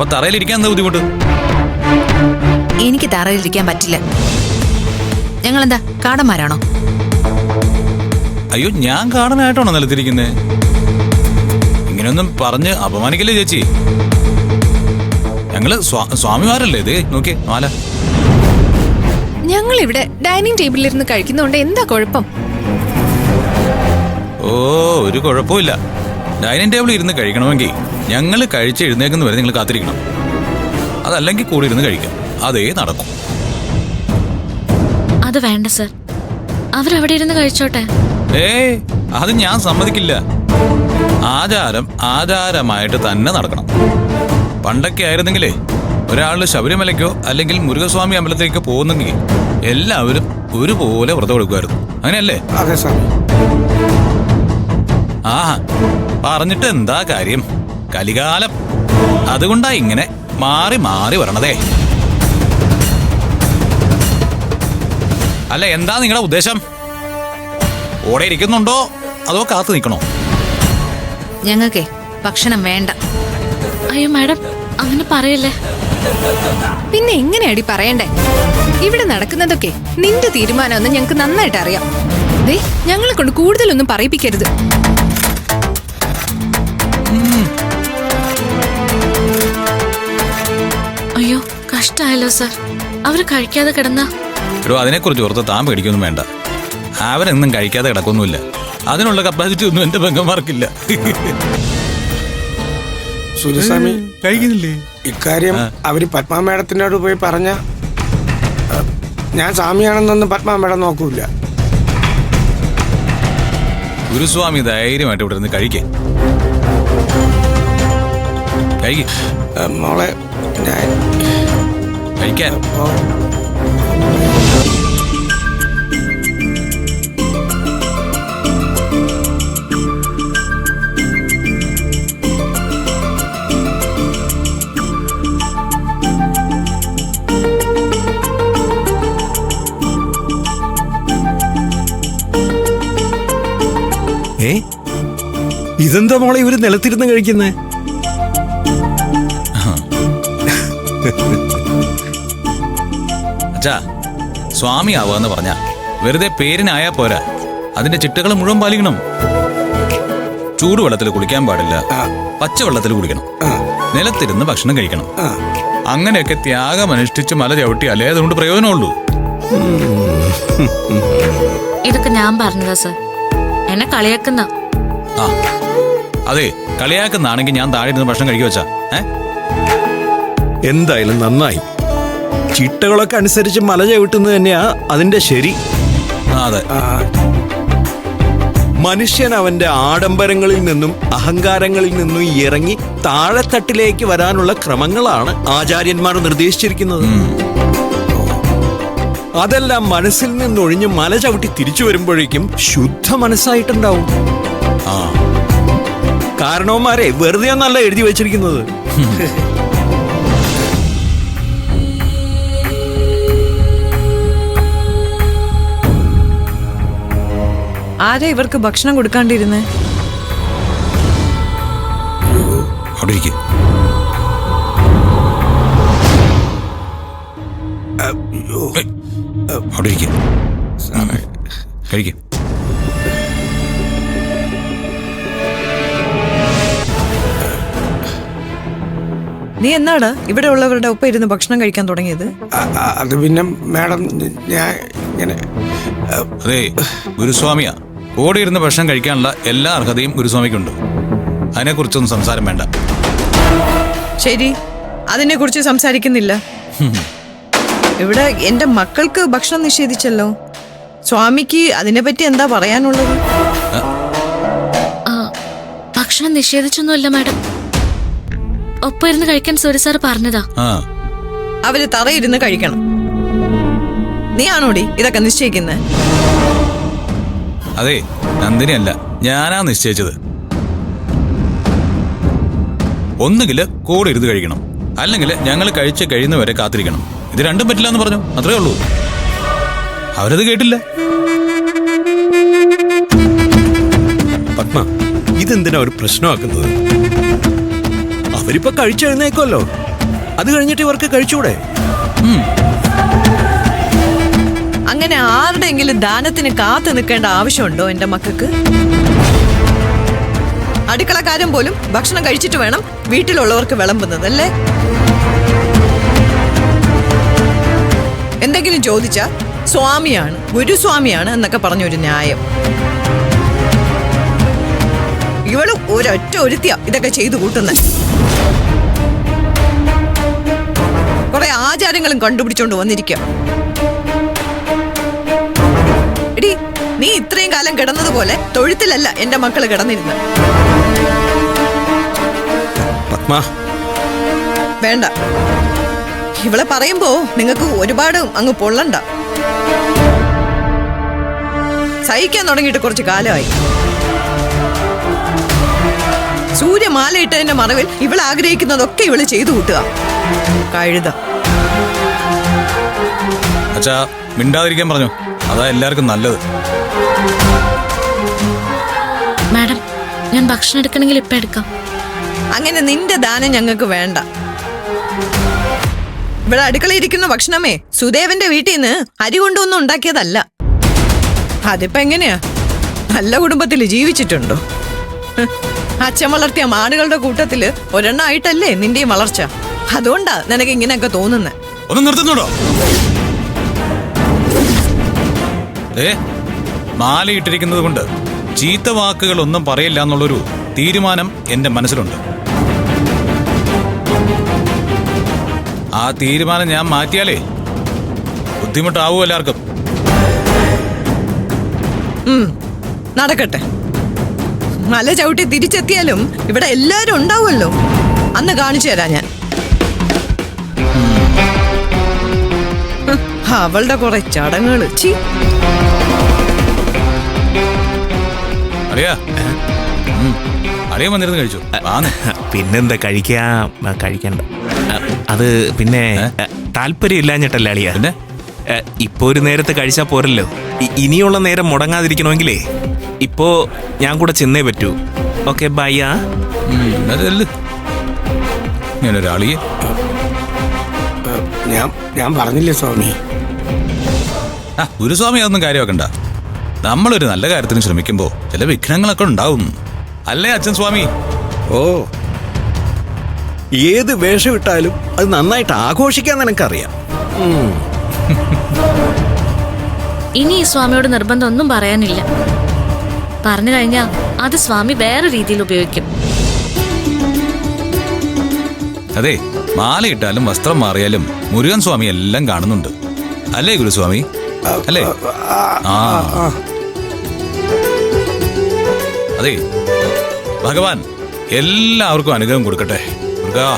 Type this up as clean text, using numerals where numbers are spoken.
അപ്പൊ തറയിലിരിക്കാൻ എന്താ ബുദ്ധിമുട്ട്? എനിക്ക് തറയിലിരിക്കാൻ പറ്റില്ല. ഞങ്ങളെന്താ കാടന്മാരാണോ? അയ്യോ, ഞാൻ കാടനായിട്ടാണോ നിലത്തിരിക്കുന്നേ? ഇങ്ങനെയൊന്നും പറഞ്ഞ് അപമാനിക്കല്ലേ ചേച്ചി. ഞങ്ങള് സ്വാമിമാരല്ലേ? ഇത് നോക്കിയേ മാല. ഞങ്ങൾ ഇവിടെ ഡൈനിങ് ടേബിളിലിരുന്ന് കഴിക്കുന്നോണ്ട് എന്താ കുഴപ്പം? ഓ, ഒരു കുഴപ്പമില്ല. ഡൈനിങ് ടേബിളിൽ ഇരുന്ന് കഴിക്കണമെങ്കിൽ ഞങ്ങൾ കഴിച്ച് എഴുന്നേക്കുന്ന വരെ നിങ്ങൾ കാത്തിരിക്കണം. അതല്ലെങ്കിൽ കൂടെ ഇരുന്ന് കഴിക്കാം. അതേ നടക്കും. അത് വേണ്ട സർ, അവരവിടെ ഇരുന്ന് കഴിച്ചോട്ടെ. അത് ഞാൻ സമ്മതിക്കില്ല. ആചാരം ആചാരമായിട്ട് തന്നെ നടക്കണം. പണ്ടൊക്കെ ആയിരുന്നെങ്കിലേ ഒരാള് ശബരിമലയ്ക്കോ അല്ലെങ്കിൽ മുരുകസ്വാമി അമ്പലത്തിലേക്കോ പോകുന്നെങ്കിൽ എല്ലാവരും ഒരുപോലെ വ്രതം എടുക്കുമായിരുന്നു. അങ്ങനെയല്ലേ? അതെ സാർ. പറഞ്ഞിട്ട് എന്താ കാര്യം? കലികാലം അതുകൊണ്ടാ ഇങ്ങനെ മാറി മാറി വരണതേ. അല്ല, എന്താ നിങ്ങളുടെ ഉദ്ദേശം? ഓടെ ഇരിക്കുന്നുണ്ടോ അതോ കാത്തു നിൽക്കണോ? ഞങ്ങൾക്കേ ഭക്ഷണം വേണ്ട. അയ്യോ മാഡം, അങ്ങനെ പറയല്ലേ. പിന്നെ എങ്ങനെയാടി പറയണ്ടേ? ഇവിടെ നടക്കുന്നതൊക്കെ നിന്റെ തീരുമാനമെന്ന് ഞങ്ങൾക്ക് നന്നായിട്ട് അറിയാം. ദേ, ഞങ്ങളെ കൊണ്ട് കൂടുതലൊന്നും പറയിപ്പിക്കരുത്. അയ്യോ, കഷ്ടായല്ലോ സർ, അവര് കഴിക്കാതെ കിടന്ന. അതിനെക്കുറിച്ച് ഓർത്ത് താൻ പേടിക്കൊന്നും വേണ്ട. അവരെന്നും കഴിക്കാതെ കിടക്കൊന്നുമില്ല. അതിനുള്ള കപ്പാസിറ്റി ഒന്നും എന്റെ പെങ്ങന്മാർക്കില്ല. സുരസ്വാമി കഴിക്കുന്നില്ലേ? ഇക്കാര്യം അവര് പത്മാ മേഡത്തിനോട് പോയി പറഞ്ഞ ഞാൻ സ്വാമിയാണെന്നൊന്നും പത്മാ മേഡം നോക്കൂല. ഗുരുസ്വാമി ധൈര്യമായിട്ട് ഇവിടെ നിന്ന് കഴിക്കേ. മോളെ ഞാൻ കഴിക്കാൻ. ഇതെന്താ മോളെ ഇവര് നിലത്തിരുന്ന് കഴിക്കുന്നേ? അച്ഛാ, സ്വാമി ആവാന്ന് പറഞ്ഞ വെറുതെ പേരിനായാ പോരാ. അതിന്റെ ചിട്ടകൾ മുഴുവൻ പാലിക്കണം. ചൂടുവെള്ളത്തിൽ കുളിക്കാൻ പാടില്ല, പച്ചവെള്ളത്തിൽ കുളിക്കണം, നിലത്തിരുന്ന് ഭക്ഷണം കഴിക്കണം. അങ്ങനെയൊക്കെ ത്യാഗം അനുഷ്ഠിച്ച് മല ചവിട്ടിയാലേ അതുകൊണ്ട് പ്രയോജനമുള്ളൂ. ഇതൊക്കെ ഞാൻ പറഞ്ഞതാ സർ, എന്നെ കളിയാക്കുന്ന. അതെ, കളിയാക്കുന്നാണെങ്കിൽ ഞാൻ താഴെ ഇരുന്ന് ഭക്ഷണം കഴിക്കുക വെച്ചാ. എന്തായാലും നന്നായി. ചിട്ടകളൊക്കെ അനുസരിച്ച് മല ചവിട്ടുന്നത് തന്നെയാ അതിന്റെ ശരി. അതെ. മനുഷ്യൻ അവന്റെ ആഡംബരങ്ങളിൽ നിന്നും അഹങ്കാരങ്ങളിൽ നിന്നും ഇറങ്ങി താഴെത്തട്ടിലേക്ക് വരാനുള്ള ക്രമങ്ങളാണ് ആചാര്യന്മാർ നിർദ്ദേശിച്ചിരിക്കുന്നത്. അതെല്ലാം മനസ്സിൽ നിന്നൊഴിഞ്ഞ് മല ചവിട്ടി തിരിച്ചു വരുമ്പോഴേക്കും ശുദ്ധ മനസ്സായിട്ടുണ്ടാവും. കാരണവന്മാരെ വെറുതെ ഒന്നല്ല എഴുതി വെച്ചിരിക്കുന്നത്. ആരാ ഇവർക്ക് ഭക്ഷണം കൊടുക്കാണ്ടിരുന്നേ? കഴിക്കും. നീ എന്നാടാ ഇവിടെ ഉള്ളവരുടെ ഒപ്പം ഇരുന്ന് ഭക്ഷണം കഴിക്കാൻ തുടങ്ങിയത്? അത് പിന്നെ മാഡം ഞാൻ ഇങ്ങനെ. അതെ, ഗുരുസ്വാമിയാ. കൂടെ ഇരുന്ന് ഭക്ഷണം കഴിക്കാനുള്ള എല്ലാ അർഹതയും ഗുരുസ്വാമിക്കുണ്ട്. അതിനെക്കുറിച്ചൊന്നും സംസാരം വേണ്ട. ശരി, അതിനെ കുറിച്ച് സംസാരിക്കുന്നില്ല. ഇവിടെ എന്റെ മക്കൾക്ക് ഭക്ഷണം നിഷേധിച്ചല്ലോ. സ്വാമിക്ക് അതിനെപ്പറ്റി എന്താ പറയാനുള്ളത്? ഭക്ഷണം നിഷേധിച്ചൊന്നുമല്ല മാഡം, ഒപ്പം ഇരുന്ന് കഴിക്കാൻ സൂര്യ സാർ പറഞ്ഞതാ. അവര് തറയിരുന്ന് കഴിക്കണം. നീ ആണോടി ഇതൊക്കെ നിശ്ചയിക്കുന്നത്? അതെ, നന്ദിനി അല്ല, ഞാനാ നിശ്ചയിച്ചത്. ഒന്നുകില് കൂടെ ഇരുന്ന് കഴിക്കണം, അല്ലെങ്കിൽ ഞങ്ങൾ കഴിച്ച് കഴിയുന്നവരെ കാത്തിരിക്കണം. ഇത് രണ്ടും പറ്റില്ല എന്ന് പറഞ്ഞു, അത്രേ ഉള്ളൂ. അവരത് കേട്ടില്ല. പത്മ, ഇതെന്തിനാ ഒരു പ്രശ്നമാക്കുന്നത്? അവരിപ്പോ കഴിച്ചെഴുന്നേക്കുമല്ലോ, അത് കഴിഞ്ഞിട്ട് ഇവർക്ക് കഴിച്ചൂടെ? അങ്ങനെ ആരുടെയെങ്കിലും ദാനത്തിന് കാത്തു നിൽക്കേണ്ട ആവശ്യമുണ്ടോ എന്റെ മക്കൾക്ക്? അടുക്കളക്കാരൻ പോലും ഭക്ഷണം കഴിച്ചിട്ട് വേണം വീട്ടിലുള്ളവർക്ക് വിളമ്പുന്നത് അല്ലേ? എന്തെങ്കിലും ചോദിച്ചാ സ്വാമിയാണ്, ഗുരുസ്വാമിയാണ് എന്നൊക്കെ പറഞ്ഞൊരു ന്യായം. ഇവള് ഒരൊറ്റ ഒരുത്തിയ ഇതൊക്കെ ചെയ്തു കൂട്ടുന്നത്. കുറെ ആചാരങ്ങളും കണ്ടുപിടിച്ചോണ്ട് വന്നിരിക്കുക. എടി, നീ ഇത്രയും കാലം കിടന്നതുപോലെ തൊഴുത്തിലല്ല എന്റെ മക്കള് കിടന്നിരുന്നത്. പത്മ, വേണ്ട, ഇവളെ പറയുമ്പോ നിങ്ങൾക്ക് ഒരുപാട് അങ്ങ് പൊള്ളണ്ട. സഹിക്കാൻ തുടങ്ങിയിട്ട് കുറച്ച് കാലമായി. സൂര്യമാലയിട്ടതിന്റെ മറവിൽ ഇവൾ ആഗ്രഹിക്കുന്നതൊക്കെ ഇവള് ചെയ്തു കൂട്ടുക. കഴുത. അച്ഛാ, മിണ്ടാതിരിക്കാൻ പറഞ്ഞു. അതാ എല്ലാവർക്കും നല്ലത്. മാഡം, ഞാൻ ഭക്ഷണം എടുക്കണമെങ്കിൽ ഇപ്പൊ എടുക്കാം. അങ്ങനെ നിന്റെ ദാനം ഞങ്ങൾക്ക് വേണ്ട. ഇവിടെ അടുക്കളയിരിക്കുന്ന ഭക്ഷണമേ സുദേവന്റെ വീട്ടിൽ നിന്ന് അരി കൊണ്ടൊന്നും ഉണ്ടാക്കിയതല്ല. അതിപ്പോ എങ്ങനെയാ? നല്ല കുടുംബത്തിൽ ജീവിച്ചിട്ടുണ്ടോ? അച്ഛൻ വളർത്തിയ മാടുകളുടെ കൂട്ടത്തില് ഒരെണ്ണായിട്ടല്ലേ നിന്റെയും വളർച്ച. അതുകൊണ്ടാ നിനക്ക് ഇങ്ങനെയൊക്കെ തോന്നുന്നത്. ഒന്ന് നിർത്തുന്നുണ്ടോ? മാലയിട്ടിരിക്കുന്നത് കൊണ്ട് ചീത്ത വാക്കുകൾ ഒന്നും പറയില്ല എന്നുള്ളൊരു തീരുമാനം എന്റെ മനസ്സിലുണ്ട്. ആ തീരുമാനം ഞാൻ മാറ്റിയാലേ ബുദ്ധിമുട്ടാവൂ എല്ലാവർക്കും. നടക്കട്ടെ. മല ചവിട്ടി തിരിച്ചെത്തിയാലും ഇവിടെ എല്ലാരും ഉണ്ടാവുമല്ലോ. അന്ന് കാണിച്ചു തരാം ഞാൻ. അവളുടെ കുറെ ചടങ്ങുകൾ. അറിയാ അറിയാൻ വന്നിരുന്ന് കഴിച്ചു. പിന്നെന്താ കഴിക്കണ്ട. അത് പിന്നെ താല്പര്യം ഇല്ലാഞ്ഞിട്ടല്ല അളിയാ. ഇപ്പൊ ഒരു നേരത്തെ കഴിച്ചാ പോരല്ലോ. ഇനിയുള്ള നേരം മുടങ്ങാതിരിക്കണമെങ്കിലേ ഇപ്പോ ഞാൻ കൂടെ ചെന്നേ പറ്റൂ. Okay, by. ഞാനൊരാളിയെ ഞാൻ പറഞ്ഞില്ലേ സ്വാമി. ഗുരുസ്വാമി അതൊന്നും കാര്യമാക്കണ്ട. നമ്മളൊരു നല്ല കാര്യത്തിന് ശ്രമിക്കുമ്പോ ചില വിഘ്നങ്ങളൊക്കെ ഉണ്ടാവും. അല്ലേ അച്ഛൻ സ്വാമി? ഓ, ഏത് വേഷം ഇട്ടാലും അത് നന്നായിട്ട് ആഘോഷിക്കാൻ നിനക്കറിയാം. ഇനി ഈ സ്വാമിയോട് നിർബന്ധം ഒന്നും പറയാനില്ല. പറഞ്ഞു കഴിഞ്ഞാ അത് സ്വാമി വേറെ രീതിയിൽ ഉപയോഗിക്കും. അതെ, മാലയിട്ടാലും വസ്ത്രം മാറിയാലും മുരുകൻ സ്വാമി എല്ലാം കാണുന്നുണ്ട്. അല്ലേ ഗുരുസ്വാമി? അല്ലേ? അതെ, ഭഗവാൻ എല്ലാവർക്കും അനുഗ്രഹം കൊടുക്കട്ടെ. മുരുകാ.